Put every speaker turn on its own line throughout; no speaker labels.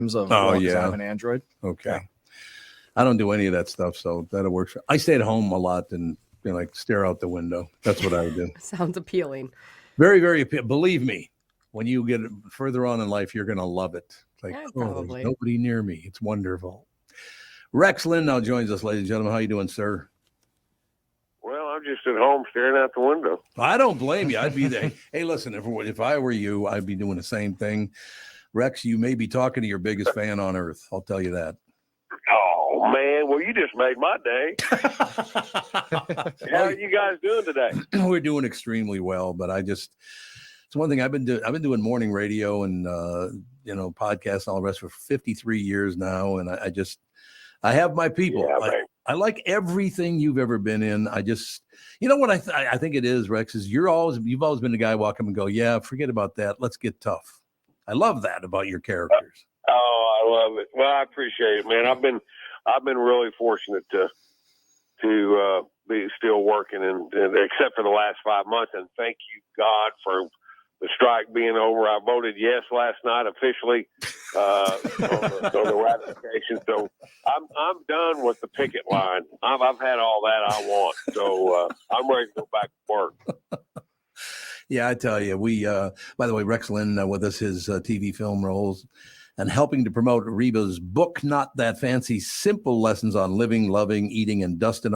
of
I
yeah.
have an Android.
Okay.
Yeah.
I don't do any of that stuff, so that'll work. I stay at home a lot and like stare out the window. That's what I would do.
Sounds appealing.
Very, very appealing. Believe me, when you get further on in life, you're going to love it. It's like, there's nobody near me. It's wonderful. Rex Linn now joins us, ladies and gentlemen. How you doing, sir?
Well, I'm just at home staring out the window.
I don't blame you. I'd be there. Hey, listen, if I were you, I'd be doing the same thing. Rex, you may be talking to your biggest fan on earth. I'll tell you that.
Oh, man. Well, you just made my day. How are you guys doing today?
We're doing extremely well, but it's one thing I've been doing morning radio and, podcasts and all the rest for 53 years now. And I have my people.
Yeah,
I like everything you've ever been in. I just, what I think it is, Rex, is you've always been the guy walk up and go, yeah, forget about that. Let's get tough. I love that about your characters.
Oh, I love it. Well, I appreciate it, man. I've been really fortunate to be still working, and except for the last 5 months. And thank you, God, for the strike being over. I voted yes last night officially on the ratification. So I'm done with the picket line. I've had all that I want. So I'm ready to go back to work.
Yeah, I tell you, we, by the way, Rex Linn with us, his TV film roles, and helping to promote Reba's book, Not That Fancy, Simple Lessons on Living, Loving, Eating, and Dusting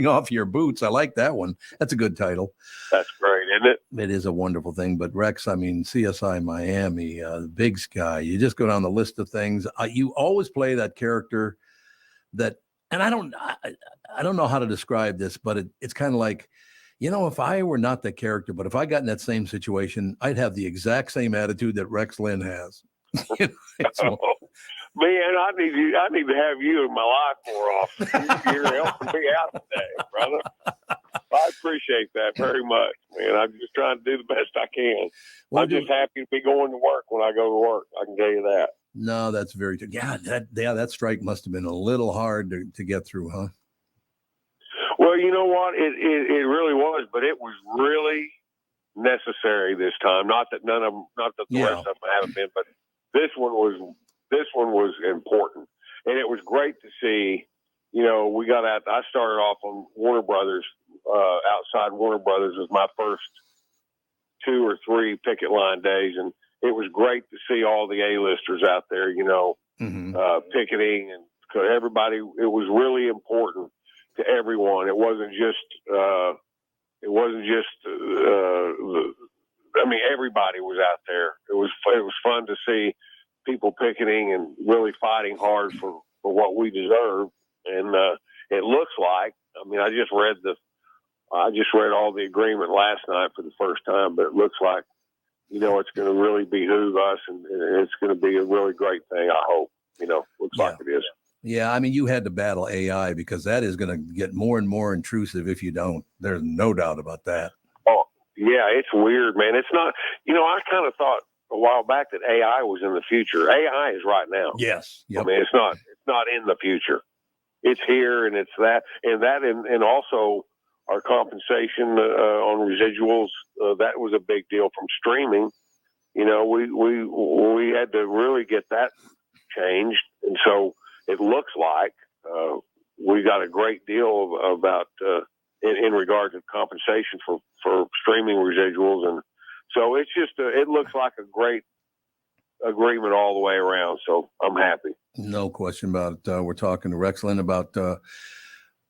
Off Your Boots. I like that one. That's a good title.
That's great, isn't it?
It is a wonderful thing. But Rex, I mean, CSI Miami, Big Sky, you just go down the list of things. You always play that character that, and I don't know how to describe this, but it's kind of like, if I were not that character, but if I got in that same situation, I'd have the exact same attitude that Rex Linn has.
Man, I need to have you in my life more often. You're helping me out today, brother. I appreciate that very much, man. I'm just trying to do the best I can. I'm just happy to be going to work when I go to work. I can tell you that.
No, that's very true. Yeah, that strike must have been a little hard to get through, huh?
Well, you know what? It really was, but it was really necessary this time. Not that the rest of them haven't been, but this one was important, and it was great to see. We got out. I started off on Warner Brothers, outside Warner Brothers was my first 2 or 3 picket line days, and it was great to see all the A-listers out there. Picketing and everybody. It was really important to everyone. It wasn't just. Everybody was out there. It was fun to see people picketing and really fighting hard for what we deserve. And it looks like. I just read all the agreement last night for the first time, but it looks like, it's going to really behoove us, and it's going to be a really great thing. I hope. Looks like it is.
Yeah, you had to battle AI because that is going to get more and more intrusive if you don't. There's no doubt about that.
Oh, yeah, it's weird, man. It's not, I kind of thought a while back that AI was in the future. AI is right now.
Yes. Yep.
It's not in the future. It's here, and it's that, and also our compensation on residuals. That was a big deal from streaming. We had to really get that changed, and so it looks like we got a great deal about in regard to compensation for streaming residuals, and so it's just it looks like a great agreement all the way around. So I'm happy.
No question about it. We're talking to Rex Linn about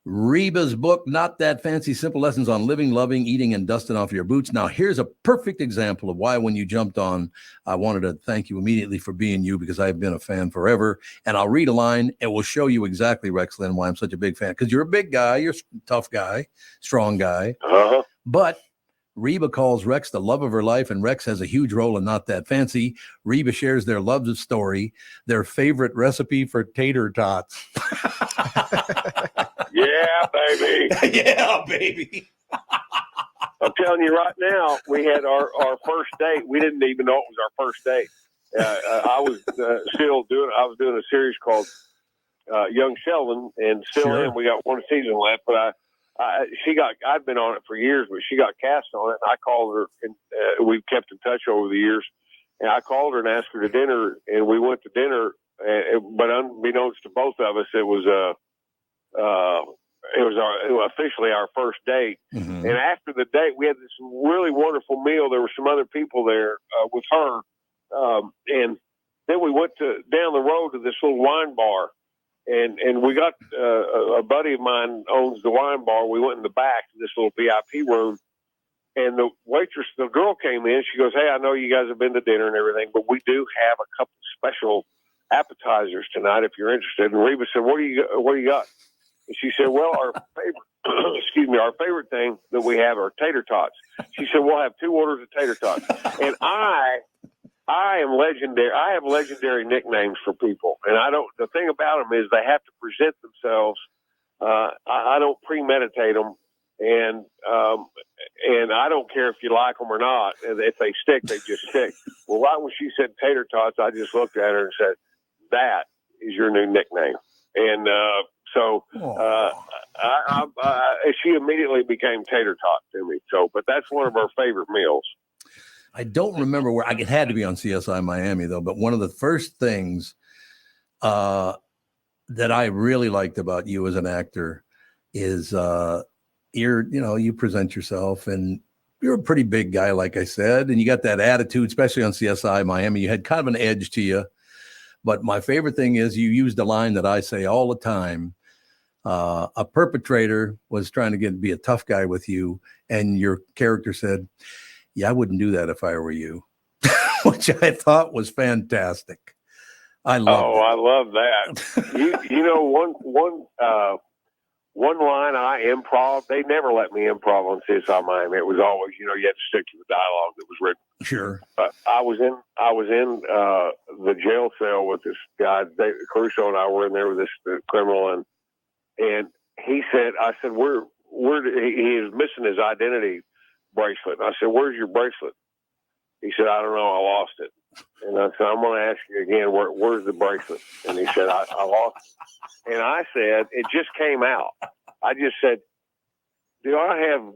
Reba's book, Not That Fancy, Simple Lessons on Living, Loving, Eating, and Dusting Off Your Boots. Now, here's a perfect example of why when you jumped on, I wanted to thank you immediately for being you, because I've been a fan forever. And I'll read a line. It will show you exactly, Rex Linn, why I'm such a big fan. Because you're a big guy. You're a tough guy, strong guy.
Uh-huh.
But Reba calls Rex the love of her life, and Rex has a huge role in Not That Fancy. Reba shares their love story, their favorite recipe for tater tots.
Yeah, baby.
Yeah, baby.
I'm telling you right now, we had our first date. We didn't even know it was our first date. I was doing a series called Young Sheldon, and still in. We got one season left, but I'd been on it for years, but she got cast on it, and I called her, and we've kept in touch over the years. And I called her and asked her to dinner, and we went to dinner. But unbeknownst to both of us, it was officially our first date.
Mm-hmm.
And after the date, we had this really wonderful meal. There were some other people there with her, and then we went down the road to this little wine bar, and we got a buddy of mine owns the wine bar. We went in the back to this little VIP room, and the waitress, the girl came in. She goes, "Hey, I know you guys have been to dinner and everything, but we do have a couple special appetizers tonight if you're interested." And Reba said, "What do you got?" And she said, "Well, our favorite, our favorite thing that we have are tater tots." She said, "We'll have 2 orders of tater tots." And I am legendary. I have legendary nicknames for people, and the thing about them is they have to present themselves. I don't premeditate them, and I don't care if you like them or not. If they stick, they just stick. Well, right when she said tater tots, I just looked at her and said, "That is your new nickname." And she immediately became tater tot to me. So, but that's one of our favorite meals.
I don't remember where. It had to be on CSI Miami though. But one of the first things that I really liked about you as an actor is you present yourself, and you're a pretty big guy, like I said, and you got that attitude, especially on CSI Miami. You had kind of an edge to you. But my favorite thing is you used a line that I say all the time. A perpetrator was trying to be a tough guy with you, and your character said, "Yeah, I wouldn't do that if I were you," which I thought was fantastic. I love
that. you know, one line I improv. They never let me improv on CSI Miami. It was always, you had to stick to the dialogue that was written.
Sure.
I was in the jail cell with this guy. Caruso and I were in there with this criminal, and he said, I said, where he is missing his identity bracelet. And I said, "Where's your bracelet?" He said, "I don't know. I lost it." And I said, "I'm going to ask you again, where's the bracelet?" And he said, I lost it. And I said, it just came out. I just said, "Do I have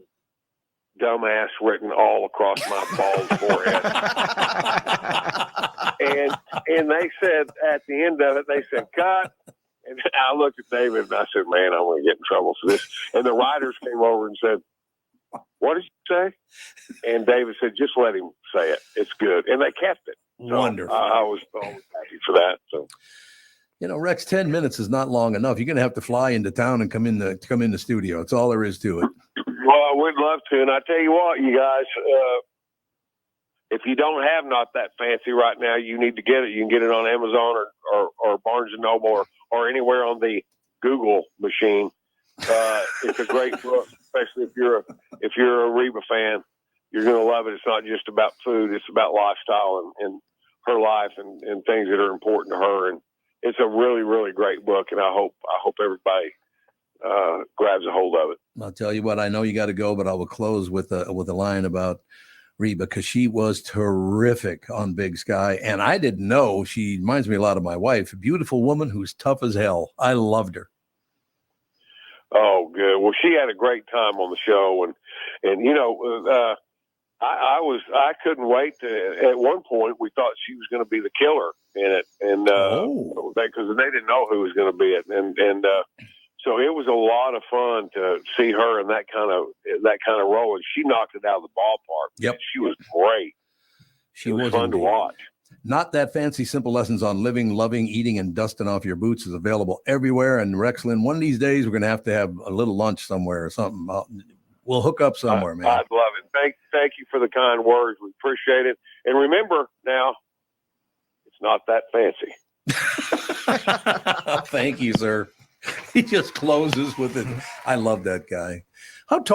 dumbass written all across my bald forehead?" and they said, at the end of it, they said, "Cut." And I looked at David and I said, "Man, I'm going to get in trouble for this." And the writers came over and said, "What did you say?" And David said, "Just let him say it. It's good." And they kept it. So
wonderful.
I was always happy for that. So,
Rex, 10 minutes is not long enough. You're going to have to fly into town and come in the studio. It's all there is to it.
Well, we'd love to. And I tell you what, you guys, if you don't have Not That Fancy right now, you need to get it. You can get it on Amazon or Barnes & Noble or anywhere on the Google machine. It's a great book, especially if you're a Reba fan. You're going to love it. It's not just about food. It's about lifestyle and her life and things that are important to her. And it's a really, really great book. And I hope everybody grabs a hold of it.
I'll tell you what, I know you got to go, but I will close with a line about Reba, because she was terrific on Big Sky. And I didn't know, she reminds me a lot of my wife, a beautiful woman who's tough as hell. I loved her.
Oh, good. Well, she had a great time on the show, and I couldn't wait to. At one point, we thought she was going to be the killer in it, and because they didn't know who was going to be it, and so it was a lot of fun to see her in that kind of role, and she knocked it out of the ballpark.
Yep,
she was great.
She
was
was
fun
indeed.
to watch.
Not That Fancy, Simple Lessons on Living, Loving, Eating, and Dusting Off Your Boots is available everywhere. And Rex Linn, one of these days, we're going to have a little lunch somewhere or something. We'll hook up somewhere, man.
I'd love it. Thank you for the kind words. We appreciate it. And remember now, it's not that fancy.
Thank you, sir. He just closes with it. I love that guy. How tall